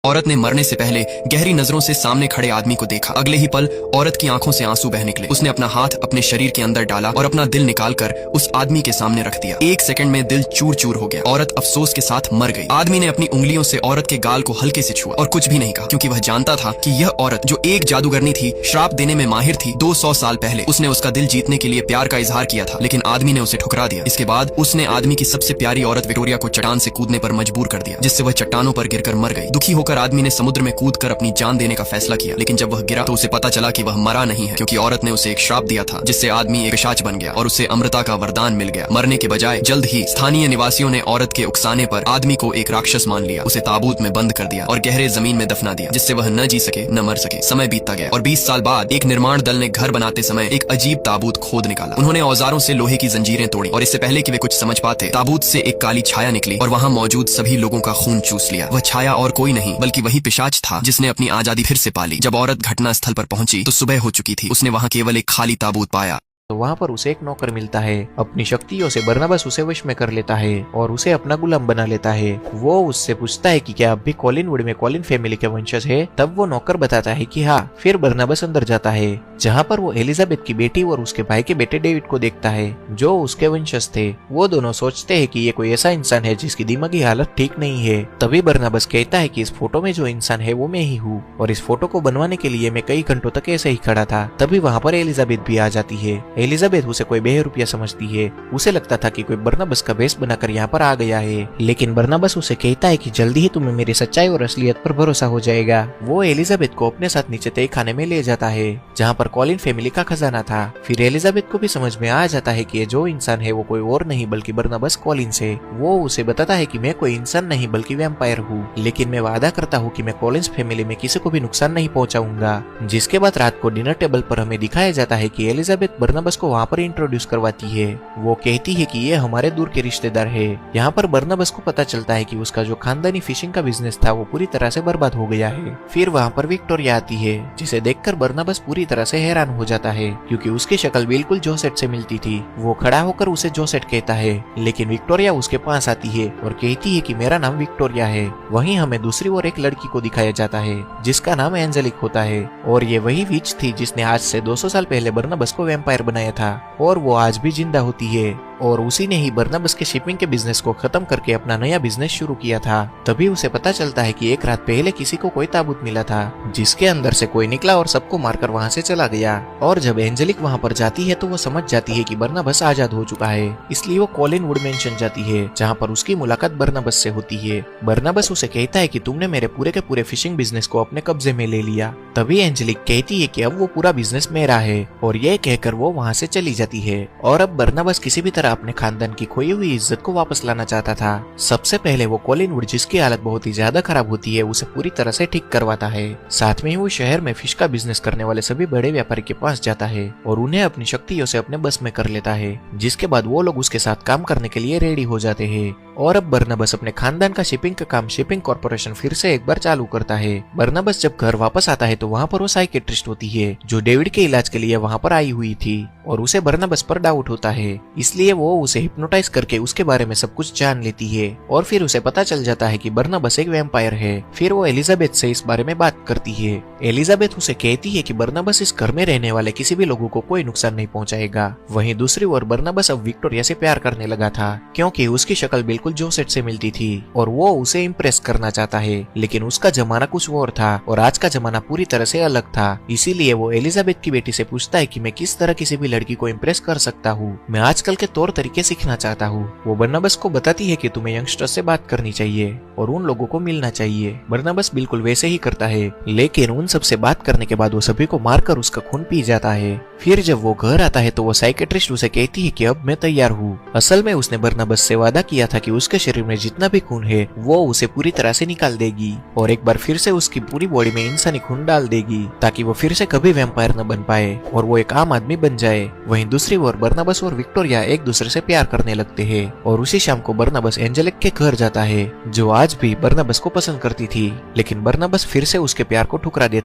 औरत ने मरने से पहले गहरी नजरों से सामने खड़े आदमी को देखा। अगले ही पल औरत की आंखों से आंसू बह निकले। उसने अपना हाथ अपने शरीर के अंदर डाला और अपना दिल निकालकर उस आदमी के सामने रख दिया। एक सेकंड में दिल चूर चूर हो गया। औरत अफसोस के साथ मर गई। आदमी ने अपनी उंगलियों से औरत के गाल को हल्के से छुआ और कुछ भी नहीं कहा, क्योंकि वह जानता था कि यह औरत जो एक जादूगरनी थी, श्राप देने में माहिर थी, 200 साल पहले उसने उसका दिल जीतने के लिए प्यार का इजहार किया था, लेकिन आदमी ने उसे ठुकरा दिया। इसके बाद उसने आदमी की सबसे प्यारी औरत विक्टोरिया को चट्टान से कूदने पर मजबूर कर दिया, जिससे वह चट्टानों पर गिरकर मर गई। दुखी होकर आदमी ने समुद्र में कूदकर अपनी जान देने का फैसला किया, लेकिन जब वह गिरा तो उसे पता चला कि वह मरा नहीं है, क्योंकि औरत ने उसे एक श्राप दिया था, जिससे आदमी एक पिशाच बन गया और उसे अमृता का वरदान मिल गया। मरने के बजाय जल्द ही स्थानीय निवासियों ने औरत के उकसाने पर आदमी को एक राक्षस मान लिया, उसे ताबूत में बंद कर दिया और गहरे जमीन में दफना दिया, जिससे वह न जी सके न मर सके। समय बीतता गया और 20 साल बाद एक निर्माण दल ने घर बनाते समय एक अजीब ताबूत खोद निकाला। उन्होंने औजारों से लोहे की जंजीरें तोड़ी और इससे पहले कि वे कुछ समझ पाते, ताबूत से एक काली छाया निकली और वहां मौजूद सभी लोगों का खून चूस लिया। वह छाया और कोई नहीं बल्कि वही पिशाच था, जिसने अपनी आजादी फिर से पाली। जब औरत घटना स्थल पर पहुंची तो सुबह हो चुकी थी। उसने वहां केवल एक खाली ताबूत पाया। तो वहाँ पर उसे एक नौकर मिलता है। अपनी शक्तियों से बरनबास उसे वश में कर लेता है और उसे अपना गुलाम बना लेता है। वो उससे पूछता है कि क्या अब भी कॉलिनवुड में कॉलिन फैमिली के वंशज है। तब वो नौकर बताता है कि हाँ। फिर बरनबास अंदर जाता है, जहाँ पर वो एलिजाबेथ की बेटी और उसके भाई के बेटे डेविड को देखता है, जो उसके वंशज थे। वो दोनों सोचते हैं कि ये कोई ऐसा इंसान है जिसकी दिमागी हालत ठीक नहीं है। तभी बरनबास कहता है कि इस फोटो में जो इंसान है वो मैं ही हूँ, और इस फोटो को बनवाने के लिए मैं कई घंटों तक ऐसे ही खड़ा था। तभी वहाँ पर एलिजाबेथ भी आ जाती है। एलिजाबेथ उसे कोई बेरुपया समझती है। उसे लगता था कि कोई बरनबास का भेष बनाकर यहाँ पर आ गया है, लेकिन बरनबास उसे कहता है कि जल्दी ही तुम्हें मेरी सच्चाई और असलियत पर भरोसा हो जाएगा। वो एलिजाबेथ को अपने साथ नीचे तय खाने में ले जाता है, जहाँ पर कॉलिन फैमिली का खजाना था। फिर एलिजाबेथ को भी समझ में आ जाता है कि ये जो इंसान है वो कोई और नहीं बल्कि बरनबास कॉलिन्स है। वो उसे बताता है कि मैं कोई इंसान नहीं बल्कि वैम्पायर हूँ, लेकिन मैं वादा करता हूँ कि मैं कॉलिन्स फैमिली में किसी को भी नुकसान नहीं पहुँचाऊंगा। जिसके बाद रात को डिनर टेबल पर हमें दिखाया जाता है कि एलिजाबेथ बरनबास को वहाँ पर इंट्रोड्यूस करवाती है। वो कहती है कि ये हमारे दूर के रिश्तेदार है। यहाँ पर बरनबास को पता चलता है कि उसका जो खानदानी फिशिंग का बिजनेस था वो पूरी तरह से बर्बाद हो गया है। फिर वहाँ पर विक्टोरिया आती है, जिसे देखकर बरनबास पूरी तरह से हैरान हो जाता है, क्योंकि उसकी शक्ल बिल्कुल जोसेट से मिलती थी। वो खड़ा होकर उसे जोसेट कहता है, लेकिन विक्टोरिया उसके पास आती है और कहती है कि मेरा नाम विक्टोरिया है। वहीं हमें दूसरी ओर एक लड़की को दिखाया जाता है, जिसका नाम एंजेलिक होता है, और ये वही विच थी जिसने आज से 200 साल पहले बरनबास को वैम्पायर बनाया था, और वो आज भी जिंदा होती है। और उसी ने ही बरनबास के शिपिंग के बिजनेस को खत्म करके अपना नया बिजनेस शुरू किया था। तभी उसे पता चलता है कि एक रात पहले किसी को कोई ताबूत मिला था, जिसके अंदर से कोई निकला और सबको मारकर वहाँ से चला गया। और जब एंजेलिक वहाँ पर जाती है तो वो समझ जाती है कि बरनबास आजाद हो चुका है, इसलिए वो कॉलिनवुड मेंशन जाती है, जहाँ पर उसकी मुलाकात बरनबास से होती है। बरनबास उसे कहता है कि तुमने मेरे पूरे के पूरे फिशिंग बिजनेस को अपने कब्जे में ले लिया। तभी एंजेलिक कहती है कि अब वो पूरा बिजनेस मेरा है, और यह कहकर वो वहाँ से चली जाती है। और अब बरनबास किसी भी तरह अपने खानदान की खोई हुई इज्जत को वापस लाना चाहता था। सबसे पहले वो कॉलिनवुड, जिसकी हालत बहुत ही ज्यादा खराब होती है, उसे पूरी तरह से ठीक करवाता है। साथ में ही वो शहर में फिश का बिजनेस करने वाले सभी बड़े व्यापारी के पास जाता है और उन्हें अपनी शक्तियों से अपने बस में कर लेता है, जिसके बाद वो लोग उसके साथ काम करने के लिए रेडी हो जाते हैं। और अब बरनबास अपने खानदान का शिपिंग का काम शिपिंग कॉर्पोरेशन फिर से एक बार चालू करता है। बरनबास जब घर वापस आता है तो वहाँ पर वो साइकेट्रिस्ट होती है, जो डेविड के इलाज के लिए वहाँ पर आई हुई थी, और उसे बरनबास पर डाउट होता है, इसलिए वो उसे हिप्नोटाइज करके उसके बारे में सब कुछ जान लेती है। और फिर उसे पता चल जाता है कि बरनबास एक वैम्पायर है। फिर वो एलिजाबेथ से इस बारे में बात करती है। एलिजाबेथ उसे कहती है कि बरनबास इस घर में रहने वाले किसी भी लोगों को कोई नुकसान नहीं पहुंचाएगा। वहीं दूसरी ओर बरनबास अब विक्टोरिया से प्यार करने लगा था, क्योंकि उसकी शक्ल बिल्कुल जोसेट से मिलती थी और वो उसे इम्प्रेस करना चाहता है, लेकिन उसका जमाना कुछ और था और आज का जमाना पूरी तरह से अलग था। इसीलिए वो एलिजाबेथ की बेटी से पूछता है कि मैं किस तरह किसी भी लड़की को इम्प्रेस कर सकता हूँ, मैं आजकल के तौर तरीके सीखना चाहता हूँ। वो बरनबास को बताती है कि तुम्हें यंगस्टर्स से बात करनी चाहिए और उन लोगों को मिलना चाहिए। बरनबास बिल्कुल वैसे ही करता है, लेकिन उन सब से बात करने के बाद वो सभी को मारकर उसका खून पी जाता है। फिर जब वो घर आता है तो वो साइकेट्रिस्ट उसे कहती है कि अब मैं तैयार हूँ। असल में उसने बरनबास से वादा किया था कि उसके शरीर में जितना भी खून है वो उसे पूरी तरह से निकाल देगी और एक बार फिर से उसकी पूरी बॉडी में इंसानी खून डाल देगी, ताकि वो फिर से कभी वैम्पायर न बन पाए और वो एक आम आदमी बन जाए। वहीं दूसरी ओर बरनबास और विक्टोरिया एक दूसरे से प्यार करने लगते हैं, और उसी शाम को बरनबास एंजेलिक के घर जाता है, जो आज भी बरनबास को पसंद करती थी, लेकिन बरनबास फिर से उसके प्यार को ठुकरा देता